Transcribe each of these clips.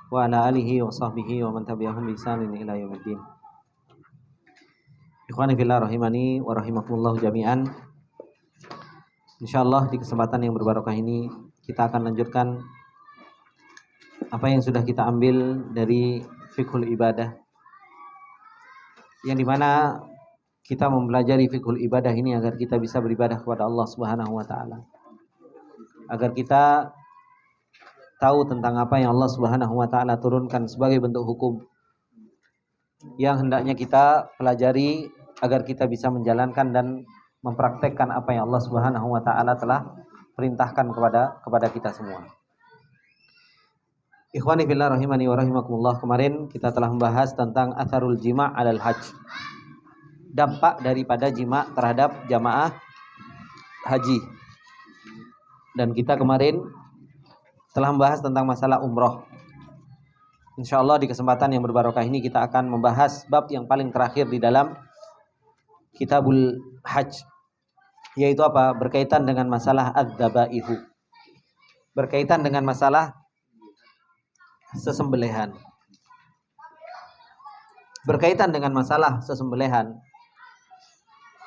wa ala alihi wa sahbihi wa man tabi'ahum bi ihsanin ila yaumiddin. Ikhwani fillah rahimani wa rahimakumullah jami'an. Insyaallah di kesempatan yang berbarokah ini kita akan lanjutkan apa yang sudah kita ambil dari fiqhul ibadah, yang dimana kita mempelajari fiqhul ibadah ini agar kita bisa beribadah kepada Allah Subhanahu wa taala, agar kita tahu tentang apa yang Allah Subhanahu wa taala turunkan sebagai bentuk hukum yang hendaknya kita pelajari agar kita bisa menjalankan dan mempraktekkan apa yang Allah Subhanahu wa taala telah perintahkan kepada kita semua. Ikhwani fillah rahimani wa rahimakumullah, kemarin kita telah membahas tentang atharul jima' 'alal hajj. Dampak daripada jima' terhadap jamaah haji. Dan kita kemarin telah membahas tentang masalah umroh. Insyaallah di kesempatan yang berbarokah ini kita akan membahas bab yang paling terakhir di dalam Kitabul Hajj, yaitu apa? Berkaitan dengan masalah adzabaihu. Berkaitan dengan masalah sesembelihan. Berkaitan dengan masalah sesembelihan,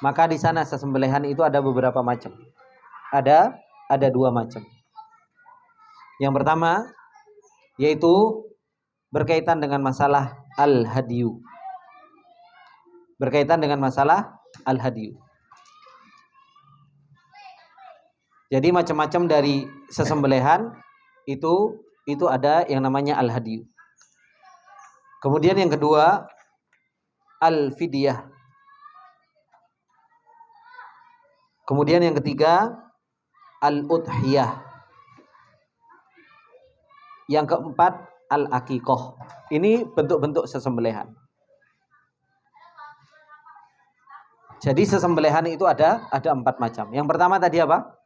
maka di sana sesembelihan itu ada beberapa macam. Ada dua macam. Yang pertama yaitu berkaitan dengan masalah al-hadiyu. Berkaitan dengan masalah al-hadiyu. Jadi macam-macam dari sesembelihan itu ada yang namanya al-hadiyu. Kemudian yang kedua al-fidyah. Kemudian yang ketiga al-udhiyah. Yang keempat al-aqiqah. Ini bentuk-bentuk sesembelihan. Jadi sesembelihan itu ada 4 macam. Yang pertama tadi apa?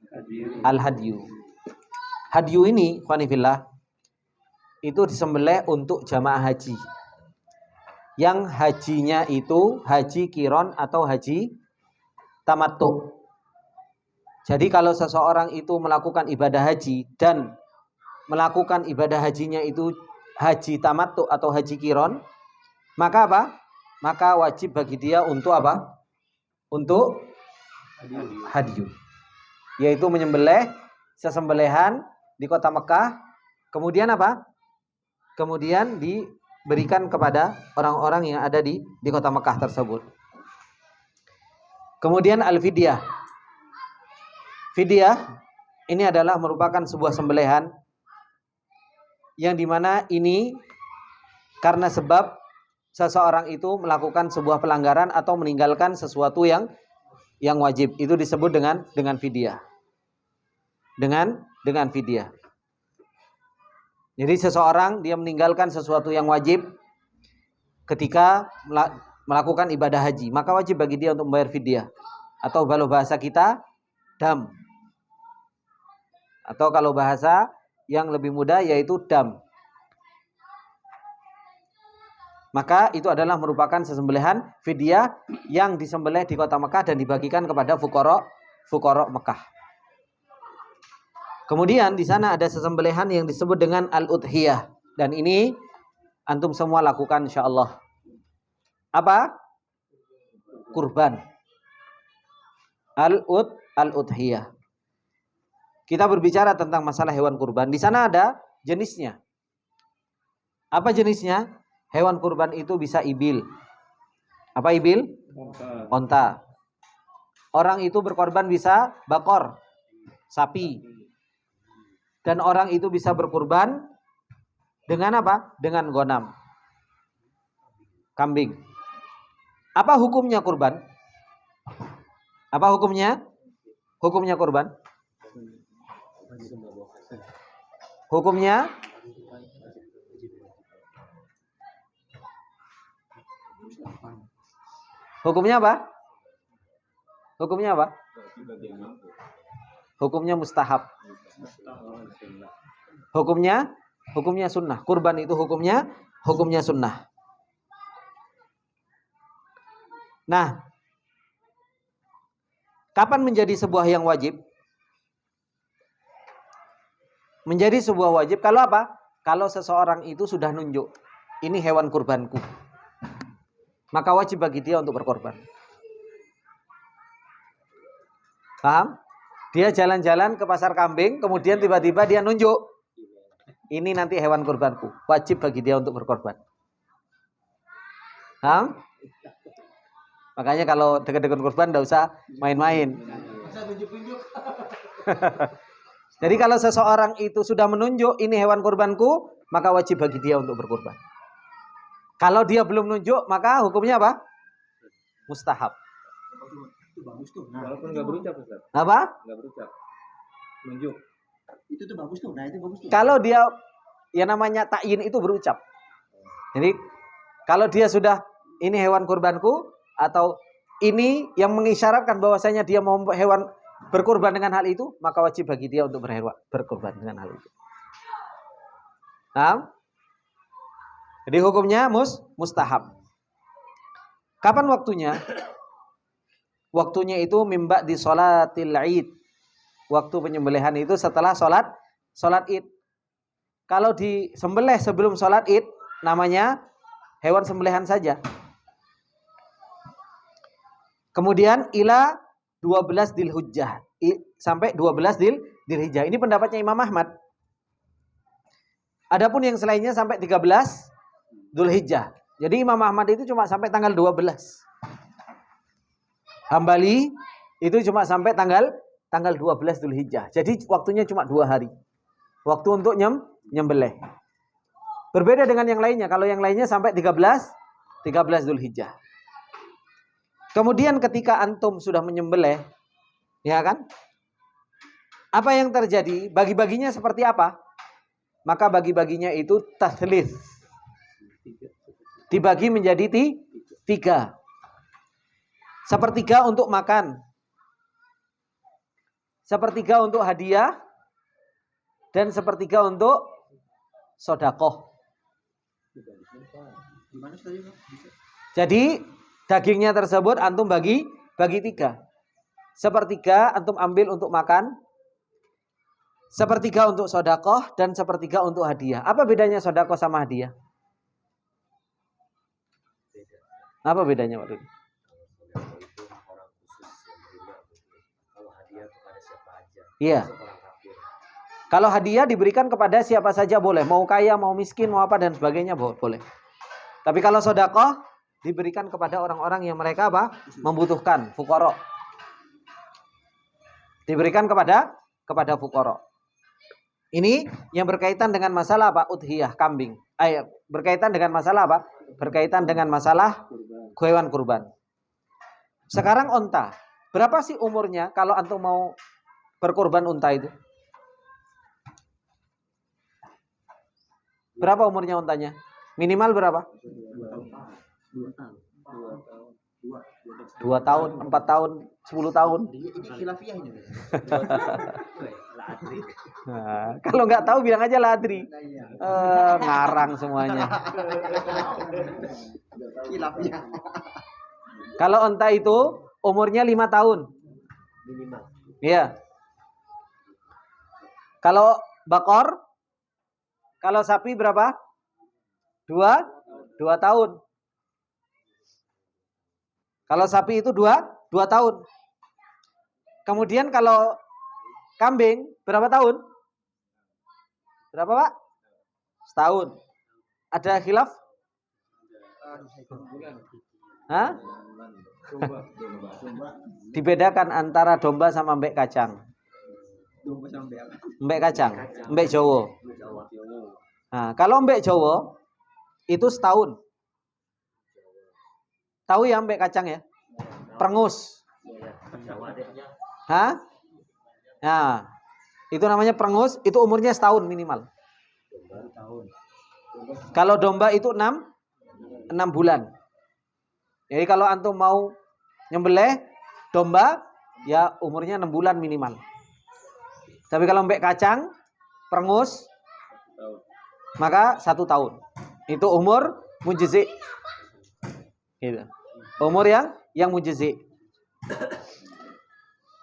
Al-hadyu. Hadyu ini, ikhwanifillah, itu disembelih untuk jamaah haji. Yang hajinya itu haji qiron atau haji tamattu. Jadi kalau seseorang itu melakukan ibadah haji dan melakukan ibadah hajinya itu haji tamattu atau haji qiron, maka apa? Maka wajib bagi dia untuk apa? Untuk hadyu, yaitu menyembelih sesembelihan di kota Mekah, kemudian apa? Kemudian diberikan kepada orang-orang yang ada di kota Mekah tersebut. Kemudian al-fidyah. Fidyah ini adalah merupakan sebuah sembelihan yang dimana ini karena sebab seseorang itu melakukan sebuah pelanggaran atau meninggalkan sesuatu yang wajib, itu disebut dengan fidyah. Dengan fidyah. Jadi seseorang dia meninggalkan sesuatu yang wajib ketika melakukan ibadah haji, maka wajib bagi dia untuk membayar fidyah, atau kalau bahasa kita dam. Atau kalau bahasa yang lebih mudah yaitu dam. Maka itu adalah merupakan sesembelihan fidyah yang disembelih di kota Mekah dan dibagikan kepada fuqara Mekah. Kemudian di sana ada sesembelihan yang disebut dengan al-udhiyah, dan ini antum semua lakukan insyaallah. Apa? Kurban. Al-udhiyah. Kita berbicara tentang masalah hewan kurban. Di sana ada jenisnya. Apa jenisnya? Hewan kurban itu bisa ibil. Apa ibil? Onta. Orang itu berkorban bisa bakor, sapi. Dan orang itu bisa berkurban dengan apa? Dengan gonam, kambing. Apa hukumnya kurban? Apa hukumnya? Hukumnya kurban? Hukumnya apa? Hukumnya apa? Hukumnya mustahab. Hukumnya sunnah. Kurban itu hukumnya sunnah. Nah, kapan menjadi sebuah yang wajib? Menjadi sebuah wajib kalau apa? kalau seseorang itu sudah nunjuk, ini hewan kurbanku, maka wajib bagi dia untuk berkorban. Paham? Dia jalan-jalan ke pasar kambing, kemudian tiba-tiba dia nunjuk, ini nanti hewan kurbanku, wajib bagi dia untuk berkorban. Paham? Makanya kalau dekat-dekat kurban tidak usah main-main. Jadi kalau seseorang itu sudah menunjuk ini hewan kurbanku, maka wajib bagi dia untuk berkorban. Kalau dia belum menunjuk, maka hukumnya apa? Mustahab. Itu bagus tuh. Nah, walaupun nggak berucap, Ustaz. Apa? Nggak berucap. Nunjuk. Itu tuh bagus tuh. Nah, itu bagus tuh. Kalau dia yang namanya ta'yin itu berucap. Jadi kalau dia sudah ini hewan kurbanku, atau ini yang mengisyaratkan bahwasanya dia mau hewan berkorban dengan hal itu, maka wajib bagi dia untuk berkorban dengan hal itu. Nah, jadi hukumnya mustahab. Kapan waktunya? Waktunya itu mimba di sholatil id. Waktu penyembelihan itu setelah sholat id. Kalau disembelih sebelum sholat id, namanya hewan sembelihan saja. Kemudian ila 12 Dzulhijjah sampai 12 Dzulhijjah. Ini pendapatnya Imam Ahmad. Adapun yang selainnya sampai 13 Dzulhijjah. Jadi Imam Ahmad itu cuma sampai tanggal 12. Hambali itu cuma sampai tanggal 12 Dzulhijjah. Jadi waktunya cuma 2 hari. Waktu untuk nyembelih. Berbeda dengan yang lainnya. Kalau yang lainnya sampai 13 Dzulhijjah. Kemudian ketika antum sudah menyembelih, ya kan? Apa yang terjadi? Bagi-baginya seperti apa? Maka bagi-baginya itu tathlits. Dibagi menjadi 3. Sepertiga untuk makan. Sepertiga untuk hadiah. Dan sepertiga untuk sedekah. Jadi dagingnya tersebut antum bagi 3. Sepertiga antum ambil untuk makan. Sepertiga untuk sedekah dan sepertiga untuk hadiah. Apa bedanya sedekah sama hadiah? Apa bedanya Pak Dudi? Iya. Kalau hadiah diberikan kepada siapa saja boleh, mau kaya, mau miskin, mau apa dan sebagainya boleh. Tapi kalau sedekah diberikan kepada orang-orang yang mereka apa? Membutuhkan, fuqara. Diberikan kepada fuqara. Ini yang berkaitan dengan masalah apa? Udhiyah, kambing. Berkaitan dengan masalah apa? Berkaitan dengan masalah hewan kurban. Sekarang unta. Berapa sih umurnya kalau antum mau berkurban unta itu? Berapa umurnya untanya? Minimal berapa? 2 tahun, 4 tahun, 10 tahun. Nah, kalau nggak tahu bilang aja ladri. Ngarang semuanya. Kalau unta itu umurnya 5 tahun. Minimal. Iya. Kalau bakor, kalau sapi berapa? 2 tahun. Kalau sapi itu 2 tahun. Kemudian kalau kambing berapa tahun? Berapa Pak? Setahun. Ada khilaf? Hah? Dibedakan antara domba sama mbek kacang. Mbek kacang, mbek Jawa. Nah, kalau mbek Jawa itu setahun. Tahu ya mbek kacang ya? Prengus. Hah? Nah, itu namanya prengus, itu umurnya setahun minimal. Kalau domba itu 6 bulan. Jadi kalau antum mau nyembelih domba, ya umurnya 6 bulan minimal. Tapi kalau mbek kacang, prengus, maka 1 tahun. Itu umur mujzi. Gitu. Umur yang mujzi.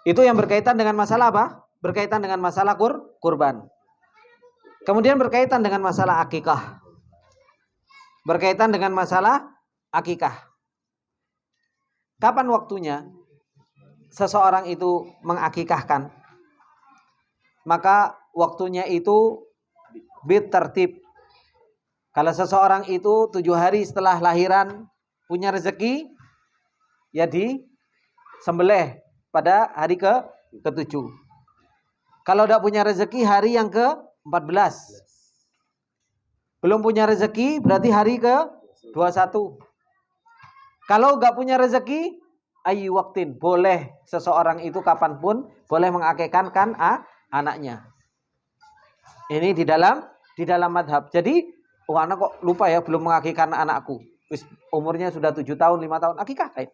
Itu yang berkaitan dengan masalah apa? Berkaitan dengan masalah kurban. Kemudian berkaitan dengan masalah akikah. Berkaitan dengan masalah akikah. Kapan waktunya seseorang itu mengakikahkan? Maka waktunya itu bitertib. Kalau seseorang itu 7 hari setelah lahiran punya rezeki, ya disembelih pada hari ke-7. Kalau tidak punya rezeki, hari yang ke-14. Belum punya rezeki, berarti hari ke-21. Kalau nggak punya rezeki, ayu waktin, boleh seseorang itu kapanpun boleh mengakikahkan anaknya. Ini di dalam madhab. Jadi, anak kok lupa ya belum mengakikahkan anakku. Umurnya sudah 7 tahun, 5 tahun, akikahin.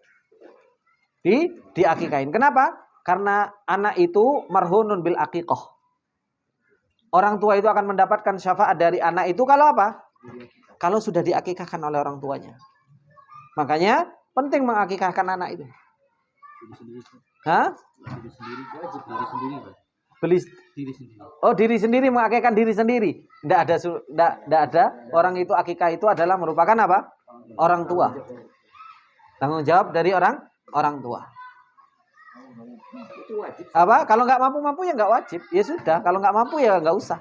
Diakikahin. Kenapa? Karena anak itu marhunun bil akikoh. Orang tua itu akan mendapatkan syafaat dari anak itu kalau apa? Kalau sudah diakikahkan oleh orang tuanya. Makanya penting mengakikahkan anak itu. Hah? Diri sendiri mengakikahkan diri sendiri. Tidak ada. Orang itu akikah itu adalah merupakan apa? Orang tua. Tanggung jawab dari orang tua. Apa? Kalau nggak mampu ya nggak wajib. Ya sudah. Kalau nggak mampu ya nggak usah.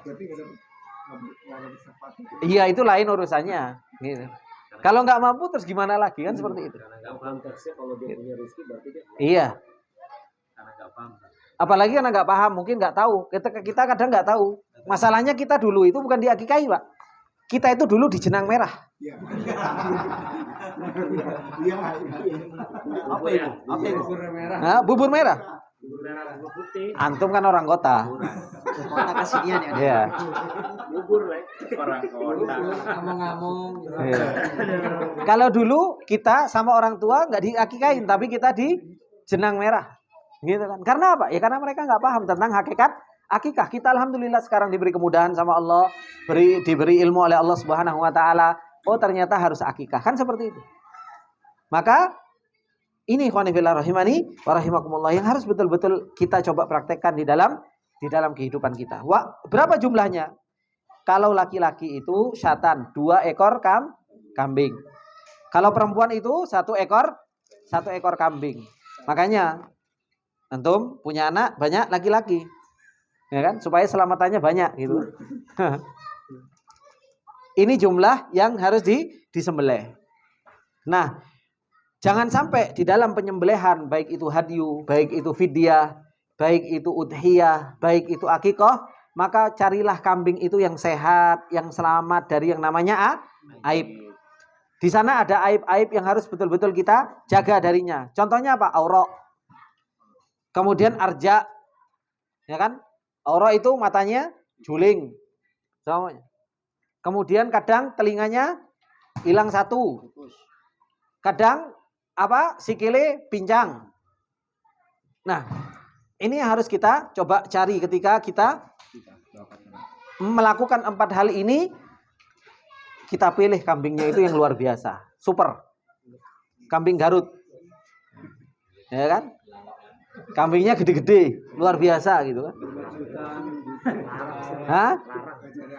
Iya, itu lain urusannya. Gitu. Kalau nggak mampu terus gimana lagi, kan seperti itu. Iya. Apalagi karena nggak paham, mungkin nggak tahu. Kita kadang nggak tahu. Masalahnya kita dulu itu bukan diakikahi, Pak. Kita itu dulu di jenang merah. Apa itu? Bubur merah. Antum kan orang kota. Kota kesinian ya. Iya. Bubur orang kota. Ngomong-ngomong. Iya. Kalau dulu kita sama orang tua nggak diakikahin, tapi kita di jenang merah. Gitu kan. Karena apa? Ya karena mereka nggak paham tentang hakikat akikah. Kita alhamdulillah sekarang diberi kemudahan sama Allah, diberi ilmu oleh Allah Subhanahu wa taala. Oh, ternyata harus akikah. Kan seperti itu. Maka ini khonifillah rahimani wa rahimakumullah yang harus betul-betul kita coba praktekkan di dalam kehidupan kita. Berapa jumlahnya? Kalau laki-laki itu syatan, 2 ekor kambing. Kalau perempuan itu 1 ekor kambing. Makanya antum punya anak banyak laki-laki. Ya kan? Supaya selamatannya banyak gitu. Ini jumlah yang harus disembelih. Nah, jangan sampai di dalam penyembelihan, baik itu hadyu, baik itu fidyah, baik itu udhiyah, baik itu akikah, maka carilah kambing itu yang sehat, yang selamat dari yang namanya aib. Di sana ada aib-aib yang harus betul-betul kita jaga darinya. Contohnya apa? Aurok. Kemudian arja. Ya kan? Aurok itu matanya juling. Semuanya. Kemudian kadang telinganya hilang 1. Kadang sikile pincang. Nah, ini yang harus kita coba cari ketika kita melakukan 4 hal ini. Kita pilih kambingnya itu yang luar biasa, super. Kambing Garut. Ya kan? Kambingnya gede-gede, luar biasa gitu kan. Hah?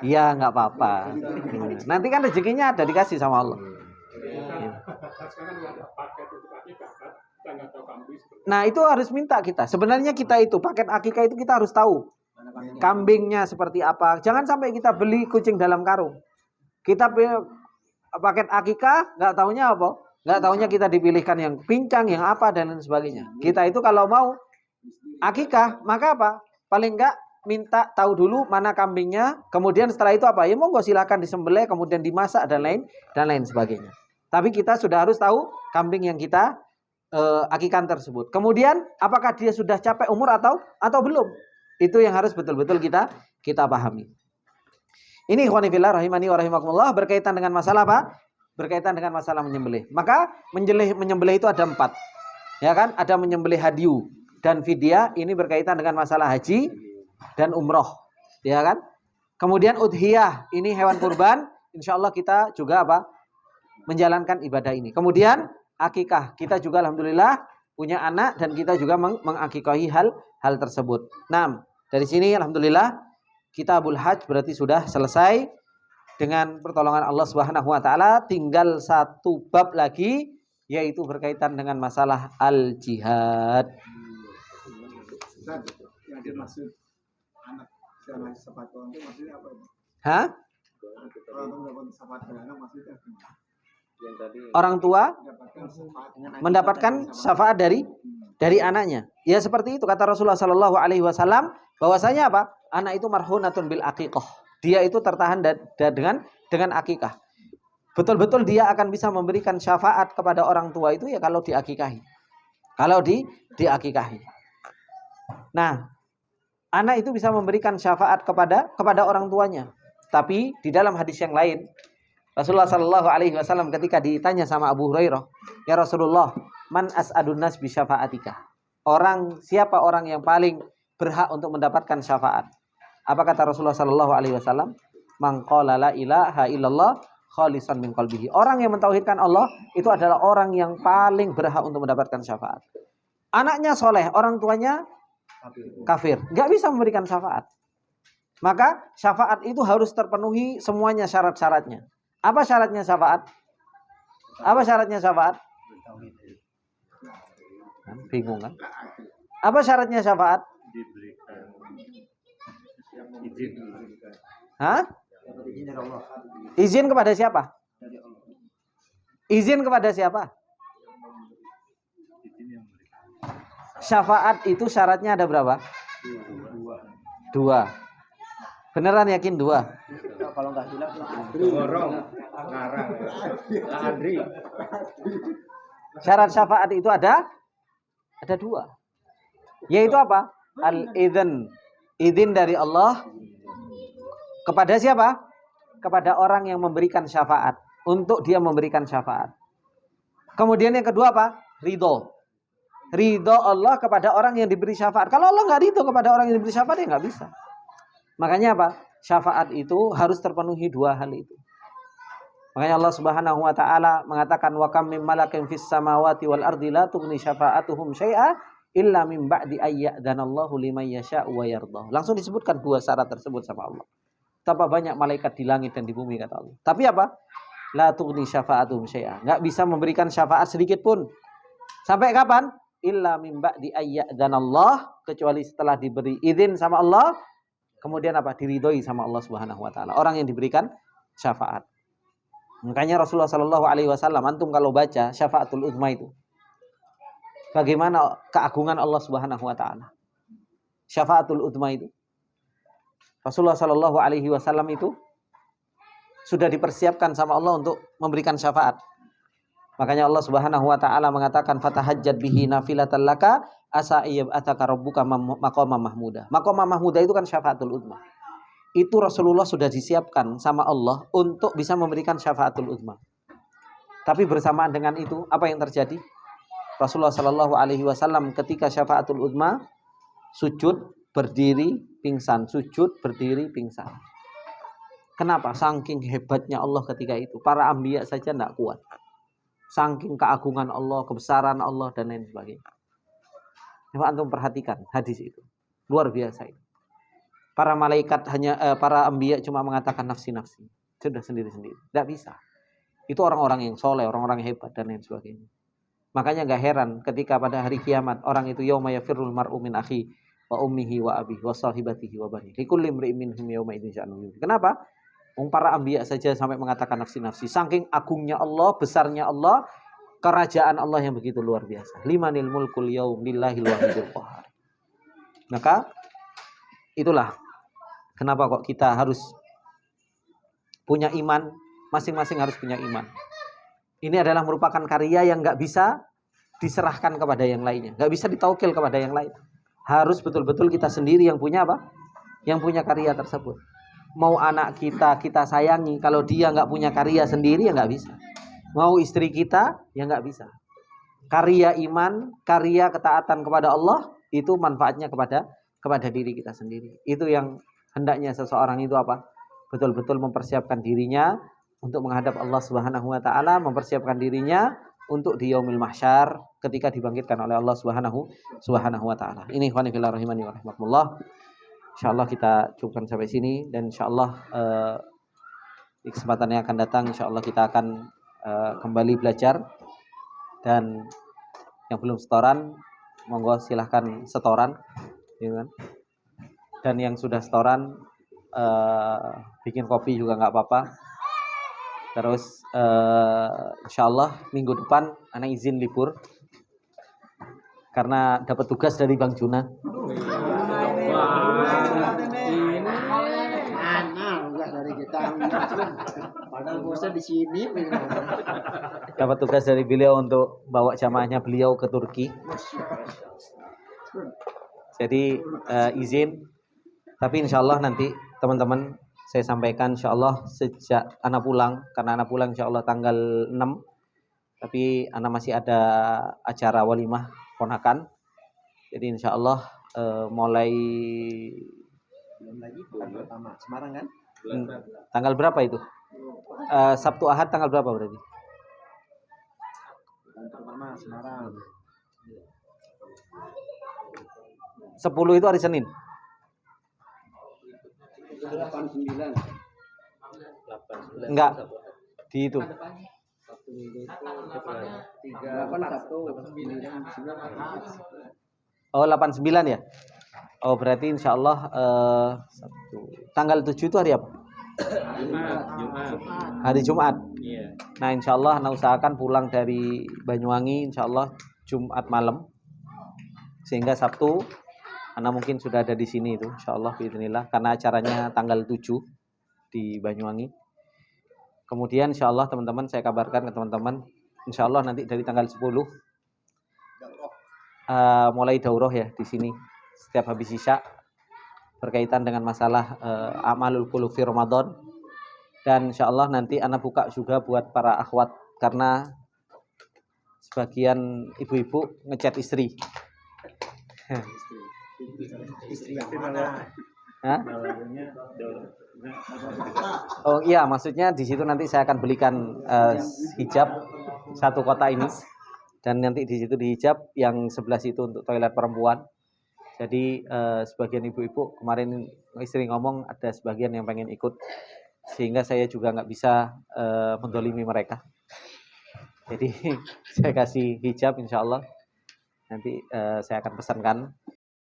Iya, nggak apa-apa. Nanti kan rezekinya ada dikasih sama Allah. Nah, itu harus minta kita. Sebenarnya kita itu paket akikah itu kita harus tahu kambingnya seperti apa. Jangan sampai kita beli kucing dalam karung. Kita paket akikah nggak taunya apa? Nggak taunya kita dipilihkan yang pincang, yang apa dan lain sebagainya. Kita itu kalau mau akikah maka apa? Paling nggak minta tahu dulu mana kambingnya. Kemudian setelah itu apa? Ya monggo silakan disembelih, kemudian dimasak dan lain sebagainya. Tapi kita sudah harus tahu kambing yang kita akikah tersebut. Kemudian apakah dia sudah capai umur atau belum? Itu yang harus betul-betul kita pahami. Ini ikhwanifillah rahimani wa rahimakumullah berkaitan dengan masalah apa? Berkaitan dengan masalah menyembelih. Maka menyembelih itu ada 4. Ya kan? Ada menyembelih hadyu dan fidyah, ini berkaitan dengan masalah haji dan umroh. Ya kan? Kemudian udhiyah, ini hewan kurban, insyaallah kita juga apa? Menjalankan ibadah ini. Kemudian akikah, kita juga alhamdulillah punya anak dan kita juga mengakikahi hal tersebut. Nah, dari sini alhamdulillah Kitabul Hajj berarti sudah selesai dengan pertolongan Allah Subhanahu wa taala. Tinggal satu bab lagi, yaitu berkaitan dengan masalah al-jihad. Yang dimaksud anak jalan sepatu itu maksudnya apa? Hah? Orang mendapat sepatu anak maksudnya gimana? Orang tua mendapatkan syafaat dari anaknya. Ya seperti itu kata Rasulullah Shallallahu Alaihi Wasallam, bahwasanya apa? Anak itu marhunatun bil aqiqah. Dia itu tertahan dengan akikah. Betul-betul dia akan bisa memberikan syafaat kepada orang tua itu ya kalau diakikahi. Kalau diakikahi. Nah, anak itu bisa memberikan syafaat kepada orang tuanya. Tapi di dalam hadis yang lain, Rasulullah Shallallahu Alaihi Wasallam ketika ditanya sama Abu Hurairah, ya Rasulullah, man as'adun nas bi syafaatika. Siapa orang yang paling berhak untuk mendapatkan syafaat? Apa kata Rasulullah Shallallahu Alaihi Wasallam? Man qala la ilaha illallah khalisan min qalbihi. Orang yang mentauhidkan Allah itu adalah orang yang paling berhak untuk mendapatkan syafaat. Anaknya soleh, orang tuanya kafir, nggak bisa memberikan syafaat. Maka syafaat itu harus terpenuhi semuanya syarat-syaratnya. Apa syaratnya syafaat? Apa syaratnya syafaat? Bingung kan? Apa syaratnya syafaat? Hah? Izin kepada siapa? Izin kepada siapa? Syafaat itu syaratnya ada berapa? Dua. Beneran yakin dua? Kalau nggak hilang, syarat syafaat itu ada dua. Yaitu apa? Al-idhn. Izin dari Allah kepada siapa? Kepada orang yang memberikan syafaat. Untuk dia memberikan syafaat. Kemudian yang kedua apa? Ridho. Ridho Allah kepada orang yang diberi syafaat. Kalau Allah nggak ridho kepada orang yang diberi syafaat, ya nggak bisa. Makanya apa? Syafaat itu harus terpenuhi dua hal itu. Makanya Allah Subhanahu wa taala mengatakan wa kam mim malakin fis samawati wal ardi la tughni syafa'atuhum syai'a illa min ba'di ayyadhanallahu liman yasha'u wa yardah. Langsung disebutkan dua syarat tersebut sama Allah. Betapa banyak malaikat di langit dan di bumi kata Allah. Tapi apa? La tughni syafa'atuhum syai'a. Enggak bisa memberikan syafaat sedikit pun. Sampai kapan? Illa min ba'di ayyadhanallahu, kecuali setelah diberi izin sama Allah. Kemudian apa? Diridhoi sama Allah Subhanahu wa taala. Orang yang diberikan syafaat. Makanya Rasulullah Shallallahu Alaihi Wasallam, antum kalau baca syafaatul uzma itu, bagaimana keagungan Allah Subhanahu Wa Taala. Syafaatul uzma itu, Rasulullah Shallallahu Alaihi Wasallam itu sudah dipersiapkan sama Allah untuk memberikan syafaat. Makanya Allah Subhanahu Wa Taala mengatakan fatahajjat bihi nafilatan laka asa ataka rabbuka maqama mahmuda. Maqama mahmuda itu kan syafaatul uzma. Itu Rasulullah sudah disiapkan sama Allah untuk bisa memberikan syafaatul uzma. Tapi bersamaan dengan itu, apa yang terjadi? Rasulullah Shallallahu Alaihi Wasallam ketika syafaatul uzma sujud, berdiri, pingsan, sujud, berdiri, pingsan. Kenapa? Saking hebatnya Allah ketika itu. Para anbiya saja tidak kuat. Saking keagungan Allah, kebesaran Allah dan lain sebagainya. Coba antum perhatikan hadis itu, luar biasa itu. Para malaikat para anbiya cuma mengatakan nafsi-nafsi. Sudah sendiri-sendiri. Tidak bisa. Itu orang-orang yang soleh, orang-orang yang hebat dan lain sebagainya. Makanya gak heran ketika pada hari kiamat orang itu yauma yafirrul mar'u min akhi wa ummihi wa abihi wa sahibatihi wa bani. Likulli imri'in minhum yauma idzin sya'nun. Kenapa? Para anbiya saja sampai mengatakan nafsi-nafsi. Saking agungnya Allah, besarnya Allah, kerajaan Allah yang begitu luar biasa. Limanil mulkul yaum lillahil wahidil qahhar. Maka itulah kenapa kok kita harus punya iman, masing-masing harus punya iman. Ini adalah merupakan karya yang nggak bisa diserahkan kepada yang lainnya, nggak bisa ditaukil kepada yang lain. Harus betul-betul kita sendiri yang punya apa? Yang punya karya tersebut. Mau anak kita sayangi, kalau dia nggak punya karya sendiri ya nggak bisa. Mau istri kita ya nggak bisa. Karya iman, karya ketaatan kepada Allah itu manfaatnya kepada diri kita sendiri. Itu yang hendaknya seseorang itu apa? Betul-betul mempersiapkan dirinya untuk menghadap Allah Subhanahu wa taala, mempersiapkan dirinya untuk di yaumil mahsyar ketika dibangkitkan oleh Allah Subhanahu wa taala. Ini ikhwani fillah rahimani wa rahimakumullah. insyaallah kita cukupkan sampai sini, dan insyaallah di kesempatan yang akan datang insyaallah kita akan kembali belajar. Dan yang belum setoran monggo silahkan setoran, ya kan? Dan yang sudah setoran bikin kopi juga nggak apa-apa. Terus insyaallah minggu depan anak izin libur karena dapat tugas dari Bang Juna. Enggak dari kita. Padahal bosnya di sini. Dapat tugas dari beliau untuk bawa jamaahnya beliau ke Turki. Jadi izin. Tapi insyaallah nanti teman-teman saya sampaikan insyaallah sejak anak pulang, karena anak pulang insyaallah tanggal 6. Tapi anak masih ada acara walimah ponakan. Jadi insyaallah mulai Belum lagi bulan pertama Semarang kan? tanggal berapa itu? Sabtu Ahad tanggal berapa berarti? Bulan pertama Semarang. 10 itu hari Senin. 89. Enggak. Di itu. Sabtu Minggu itu 3 Sabtu 9. Oh, 89 ya? Oh, berarti insyaallah tanggal 7 itu hari apa? Jumat. Hari Jumat. Iya. Nah, insyaallah anak usahakan pulang dari Banyuwangi insyaallah Jumat malam. Sehingga Sabtu anak mungkin sudah ada di sini itu insyaallah bismillah, karena acaranya tanggal 7 di Banyuwangi. Kemudian insyaallah teman-teman saya kabarkan ke teman-teman insyaallah nanti dari tanggal 10 mulai daurah ya di sini setiap habis isya berkaitan dengan masalah amalul qulub fi Ramadan. Dan insyaallah nanti anak buka juga buat para akhwat, karena sebagian ibu-ibu ngechat istri. Istri yang mana? Hah? Oh iya, maksudnya di situ nanti saya akan belikan hijab satu kotak ini, dan nanti di situ di hijab yang sebelah situ untuk toilet perempuan. Jadi sebagian ibu-ibu kemarin istri ngomong ada sebagian yang pengen ikut, sehingga saya juga nggak bisa mendolimi mereka. Jadi saya kasih hijab insyaallah nanti saya akan pesankan